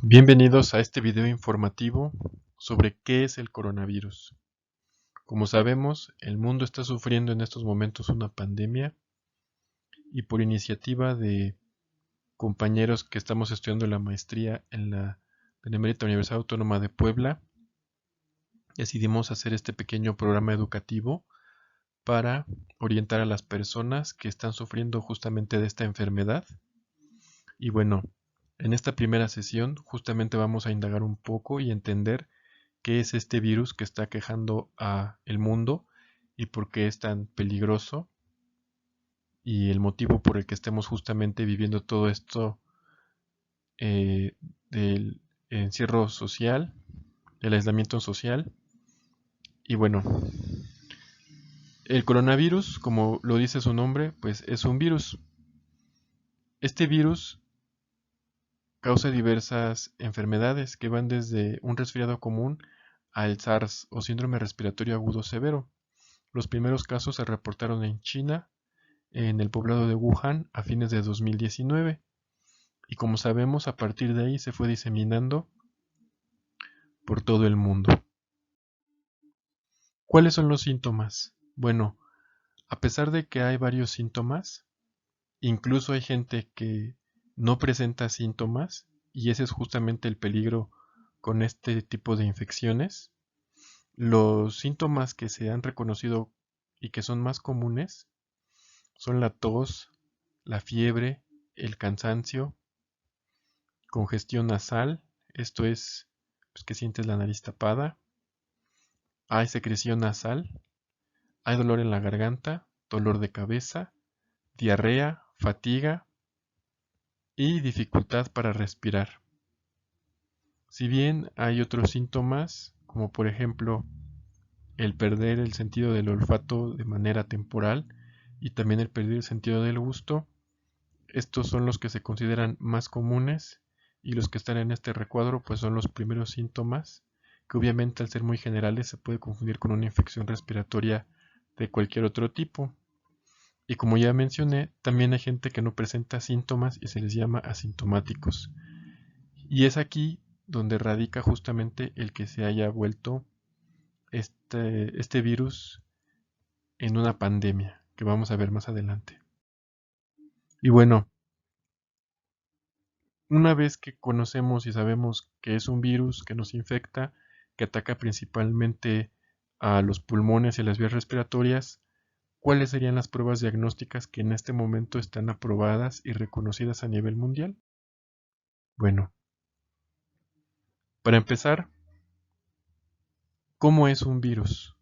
Bienvenidos a este video informativo sobre qué es el coronavirus. Como sabemos, el mundo está sufriendo en estos momentos una pandemia y por iniciativa de compañeros que estamos estudiando la maestría en la Benemérita Universidad Autónoma de Puebla, decidimos hacer este pequeño programa educativo para orientar a las personas que están sufriendo justamente de esta enfermedad. Y bueno, en esta primera sesión justamente vamos a indagar un poco y entender qué es este virus que está aquejando a el mundo y por qué es tan peligroso y el motivo por el que estemos justamente viviendo todo esto del encierro social, el aislamiento social. Y bueno, el coronavirus, como lo dice su nombre, pues es un virus. Este virus causa diversas enfermedades que van desde un resfriado común al SARS o síndrome respiratorio agudo severo. Los primeros casos se reportaron en China, en el poblado de Wuhan, a fines de 2019. Y como sabemos, a partir de ahí se fue diseminando por todo el mundo. ¿Cuáles son los síntomas? Bueno, a pesar de que hay varios síntomas, incluso hay gente que no presenta síntomas, y ese es justamente el peligro con este tipo de infecciones. Los síntomas que se han reconocido y que son más comunes son la tos, la fiebre, el cansancio, congestión nasal, esto es pues, que sientes la nariz tapada, hay secreción nasal, hay dolor en la garganta, dolor de cabeza, diarrea, fatiga y dificultad para respirar. Si bien hay otros síntomas, como por ejemplo el perder el sentido del olfato de manera temporal y también el perder el sentido del gusto, estos son los que se consideran más comunes y los que están en este recuadro pues son los primeros síntomas que obviamente al ser muy generales se puede confundir con una infección respiratoria de cualquier otro tipo. Y como ya mencioné, también hay gente que no presenta síntomas y se les llama asintomáticos. Y es aquí donde radica justamente el que se haya vuelto este virus en una pandemia, que vamos a ver más adelante. Y bueno, una vez que conocemos y sabemos que es un virus que nos infecta, que ataca principalmente a los pulmones y a las vías respiratorias, ¿cuáles serían las pruebas diagnósticas que en este momento están aprobadas y reconocidas a nivel mundial? Bueno, para empezar, ¿cómo es un virus?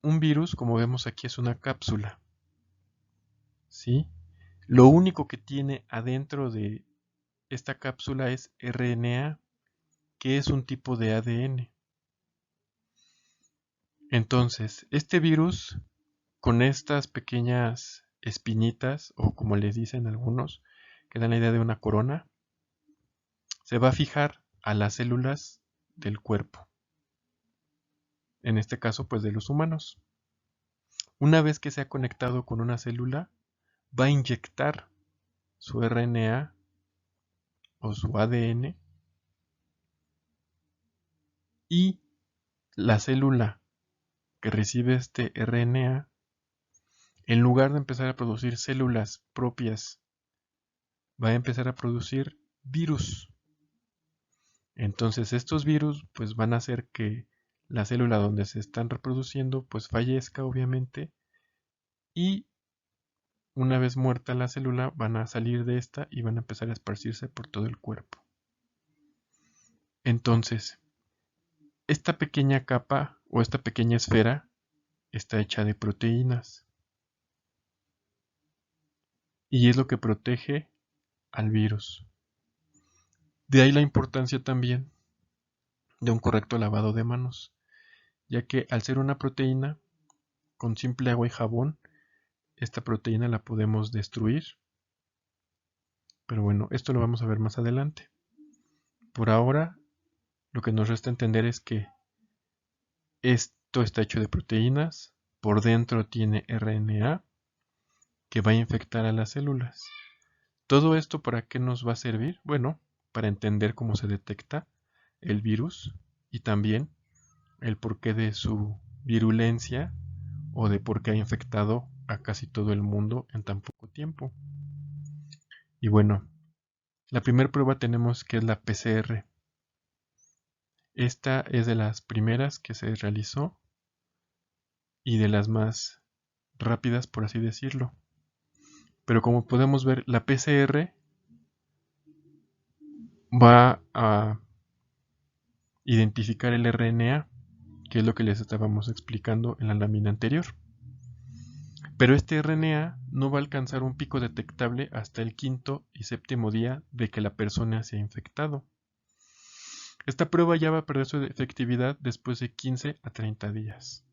Un virus, como vemos aquí, es una cápsula, ¿sí? Lo único que tiene adentro de esta cápsula es RNA, que es un tipo de ADN. Entonces, este virus, con estas pequeñas espinitas, o como les dicen algunos, que dan la idea de una corona, se va a fijar a las células del cuerpo. En este caso, pues de los humanos. Una vez que se ha conectado con una célula, va a inyectar su RNA o su ADN y la célula que recibe este RNA, en lugar de empezar a producir células propias, va a empezar a producir virus. Entonces estos virus pues van a hacer que la célula donde se están reproduciendo pues fallezca obviamente, y una vez muerta la célula van a salir de esta y van a empezar a esparcirse por todo el cuerpo. Entonces, esta pequeña capa o esta pequeña esfera está hecha de proteínas y es lo que protege al virus. De ahí la importancia también de un correcto lavado de manos, ya que al ser una proteína, con simple agua y jabón, esta proteína la podemos destruir. Pero bueno, esto lo vamos a ver más adelante. Por ahora, lo que nos resta entender es que esto está hecho de proteínas, por dentro tiene RNA que va a infectar a las células. ¿Todo esto para qué nos va a servir? Bueno, para entender cómo se detecta el virus y también el porqué de su virulencia o de por qué ha infectado a casi todo el mundo en tan poco tiempo. Y bueno, la primera prueba tenemos que es la PCR. Esta es de las primeras que se realizó y de las más rápidas, por así decirlo. Pero como podemos ver, la PCR va a identificar el RNA, que es lo que les estábamos explicando en la lámina anterior. Pero este RNA no va a alcanzar un pico detectable hasta el quinto y séptimo día de que la persona se ha infectado. Esta prueba ya va a perder su efectividad después de 15 a 30 días.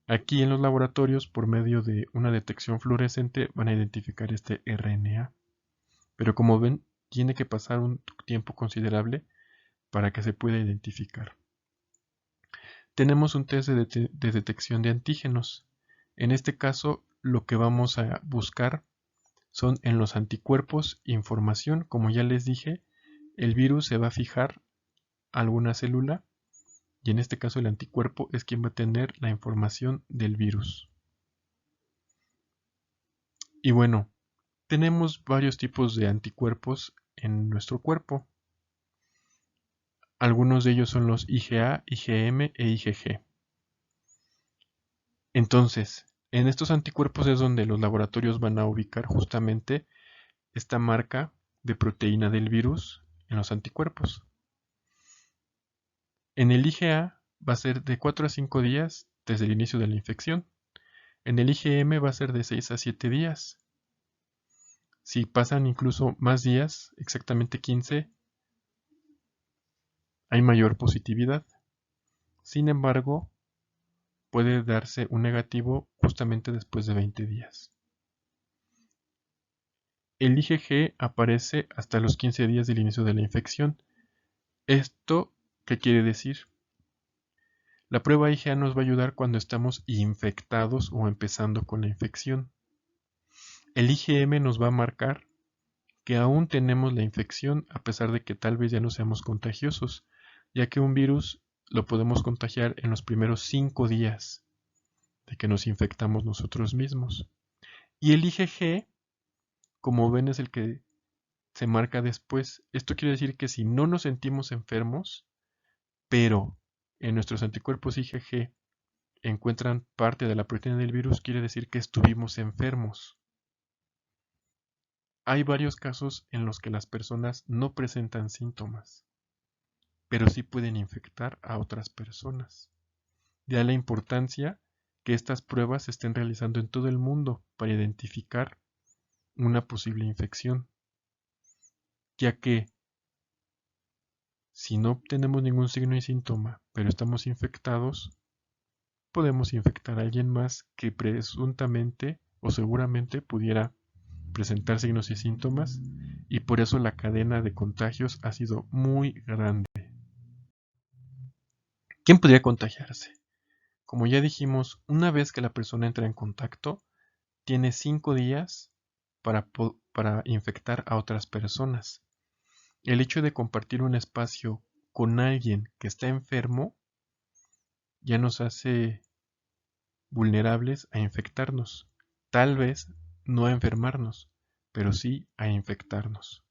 Aquí en los laboratorios, por medio de una detección fluorescente, van a identificar este RNA. Pero como ven, tiene que pasar un tiempo considerable para que se pueda identificar. Tenemos un test de detección de antígenos. En este caso, lo que vamos a buscar son en los anticuerpos información. Como ya les dije, el virus se va a fijar a alguna célula y en este caso el anticuerpo es quien va a tener la información del virus. Y bueno, tenemos varios tipos de anticuerpos en nuestro cuerpo. Algunos de ellos son los IgA, IgM e IgG. Entonces, en estos anticuerpos es donde los laboratorios van a ubicar justamente esta marca de proteína del virus en los anticuerpos. En el IgA va a ser de 4 a 5 días desde el inicio de la infección. En el IgM va a ser de 6 a 7 días. Si pasan incluso más días, exactamente 15, hay mayor positividad. Sin embargo, puede darse un negativo justamente después de 20 días. El IgG aparece hasta los 15 días del inicio de la infección. ¿Esto qué quiere decir? La prueba IgA nos va a ayudar cuando estamos infectados o empezando con la infección. El IgM nos va a marcar que aún tenemos la infección a pesar de que tal vez ya no seamos contagiosos, ya que un virus lo podemos contagiar en los primeros 5 días de que nos infectamos nosotros mismos. Y el IgG, como ven, es el que se marca después. Esto quiere decir que si no nos sentimos enfermos, pero en nuestros anticuerpos IgG encuentran parte de la proteína del virus, quiere decir que estuvimos enfermos. Hay varios casos en los que las personas no presentan síntomas, pero sí pueden infectar a otras personas. De ahí la importancia que estas pruebas se estén realizando en todo el mundo para identificar una posible infección, ya que si no tenemos ningún signo y síntoma, pero estamos infectados, podemos infectar a alguien más que presuntamente o seguramente pudiera presentar signos y síntomas, y por eso la cadena de contagios ha sido muy grande. ¿Quién podría contagiarse? Como ya dijimos, una vez que la persona entra en contacto, tiene 5 días para infectar a otras personas. El hecho de compartir un espacio con alguien que está enfermo ya nos hace vulnerables a infectarnos. Tal vez no a enfermarnos, pero sí a infectarnos.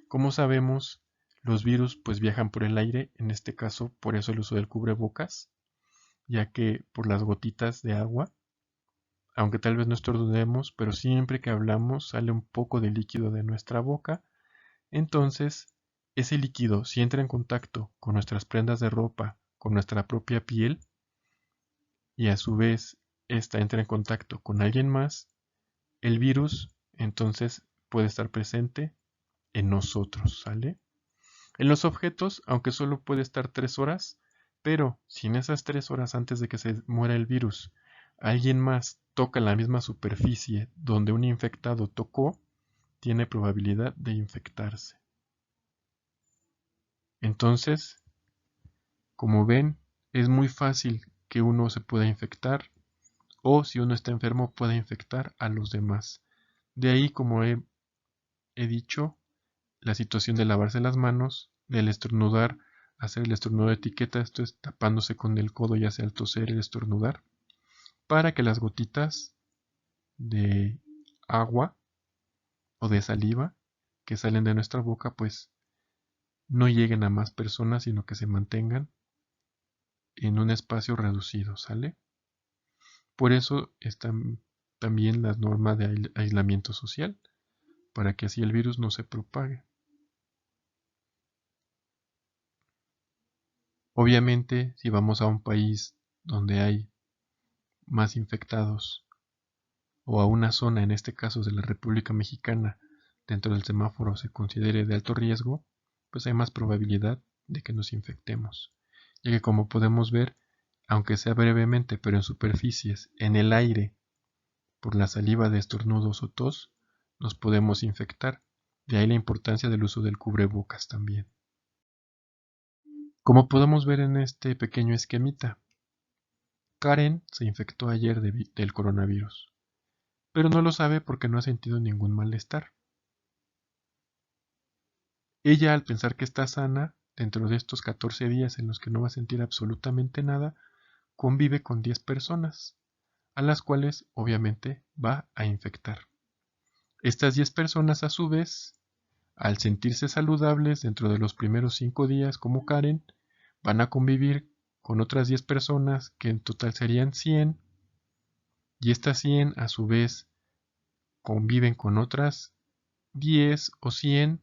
Como sabemos, los virus pues viajan por el aire, en este caso por eso el uso del cubrebocas, ya que por las gotitas de agua, aunque tal vez no estornudemos, pero siempre que hablamos sale un poco de líquido de nuestra boca. Entonces, ese líquido, si entra en contacto con nuestras prendas de ropa, con nuestra propia piel, y a su vez esta entra en contacto con alguien más, el virus entonces puede estar presente en nosotros, ¿sale? En los objetos, aunque solo puede estar 3 horas, pero si en esas 3 horas antes de que se muera el virus, alguien más toca la misma superficie donde un infectado tocó, tiene probabilidad de infectarse. Entonces, como ven, es muy fácil que uno se pueda infectar o si uno está enfermo pueda infectar a los demás. De ahí, como he dicho, la situación de lavarse las manos, del estornudar, hacer el estornudo de etiqueta, esto es tapándose con el codo ya sea al toser el estornudar, para que las gotitas de agua o de saliva que salen de nuestra boca pues no lleguen a más personas, sino que se mantengan en un espacio reducido, ¿sale? Por eso están también las normas de aislamiento social, para que así el virus no se propague. Obviamente, si vamos a un país donde hay más infectados, o a una zona, en este caso de la República Mexicana, dentro del semáforo se considere de alto riesgo, pues hay más probabilidad de que nos infectemos, ya que como podemos ver, aunque sea brevemente, pero en superficies, en el aire, por la saliva de estornudos o tos, nos podemos infectar. De ahí la importancia del uso del cubrebocas también. Como podemos ver en este pequeño esquemita, Karen se infectó ayer del coronavirus, pero no lo sabe porque no ha sentido ningún malestar. Ella, al pensar que está sana, dentro de estos 14 días en los que no va a sentir absolutamente nada, convive con 10 personas, a las cuales obviamente va a infectar. Estas 10 personas a su vez, al sentirse saludables dentro de los primeros 5 días como Karen, van a convivir con otras 10 personas que en total serían 100, y estas 100 a su vez conviven con otras 10 o 100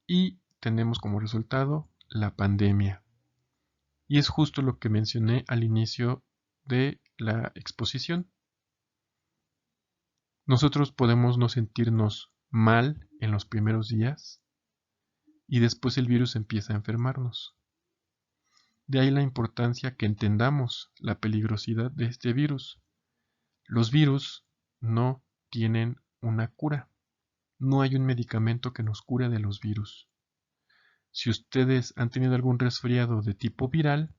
y tenemos como resultado la pandemia. Y es justo lo que mencioné al inicio de la exposición. Nosotros podemos no sentirnos mal en los primeros días y después el virus empieza a enfermarnos. De ahí la importancia que entendamos la peligrosidad de este virus. Los virus no tienen una cura. No hay un medicamento que nos cure de los virus. Si ustedes han tenido algún resfriado de tipo viral,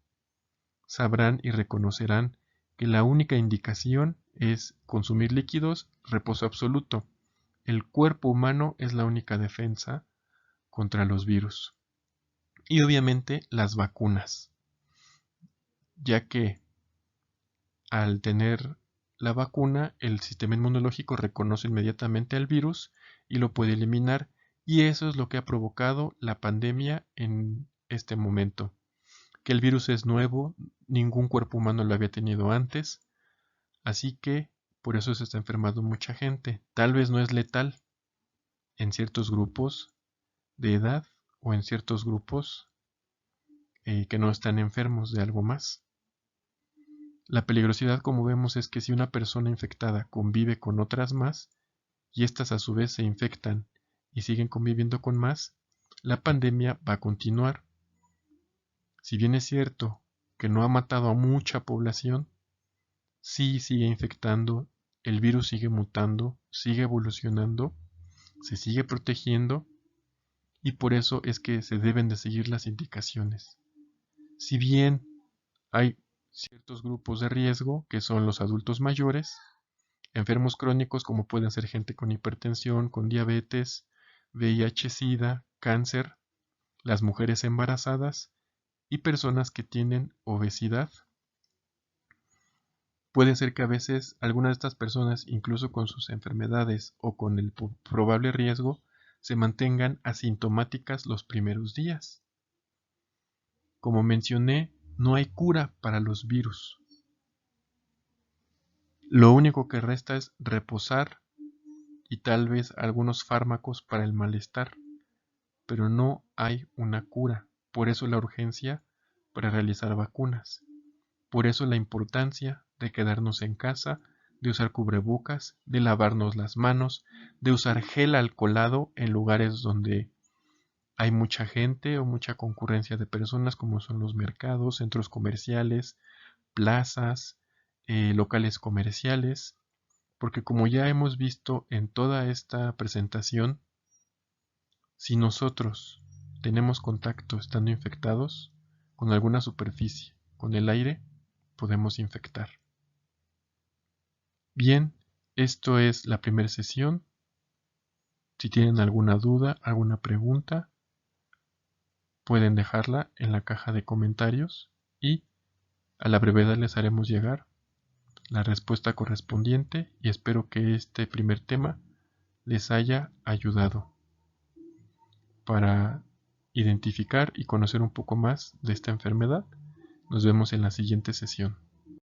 sabrán y reconocerán que la única indicación es consumir líquidos, reposo absoluto. El cuerpo humano es la única defensa contra los virus. Y obviamente las vacunas, ya que al tener la vacuna, el sistema inmunológico reconoce inmediatamente al virus y lo puede eliminar, y eso es lo que ha provocado la pandemia en este momento. Que el virus es nuevo, ningún cuerpo humano lo había tenido antes, así que por eso se está enfermando mucha gente. Tal vez no es letal en ciertos grupos de edad o en ciertos grupos que no están enfermos de algo más. La peligrosidad, como vemos, es que si una persona infectada convive con otras más y éstas a su vez se infectan y siguen conviviendo con más, la pandemia va a continuar. Si bien es cierto que no ha matado a mucha población, sí sigue infectando, el virus sigue mutando, sigue evolucionando, se sigue protegiendo y por eso es que se deben de seguir las indicaciones. Si bien hay ciertos grupos de riesgo, que son los adultos mayores, enfermos crónicos como pueden ser gente con hipertensión, con diabetes, VIH, SIDA, cáncer, las mujeres embarazadas y personas que tienen obesidad. Puede ser que a veces algunas de estas personas, incluso con sus enfermedades o con el probable riesgo, se mantengan asintomáticas los primeros días. Como mencioné, no hay cura para los virus. Lo único que resta es reposar y tal vez algunos fármacos para el malestar, pero no hay una cura. Por eso la urgencia para realizar vacunas. Por eso la importancia de quedarnos en casa, de usar cubrebocas, de lavarnos las manos, de usar gel alcoholado en lugares donde hay mucha gente o mucha concurrencia de personas, como son los mercados, centros comerciales, plazas, locales comerciales, porque como ya hemos visto en toda esta presentación, si nosotros tenemos contacto estando infectados con alguna superficie, con el aire, podemos infectar. Bien, esto es la primera sesión. Si tienen alguna duda, alguna pregunta, pueden dejarla en la caja de comentarios y a la brevedad les haremos llegar la respuesta correspondiente y espero que este primer tema les haya ayudado para identificar y conocer un poco más de esta enfermedad. Nos vemos en la siguiente sesión.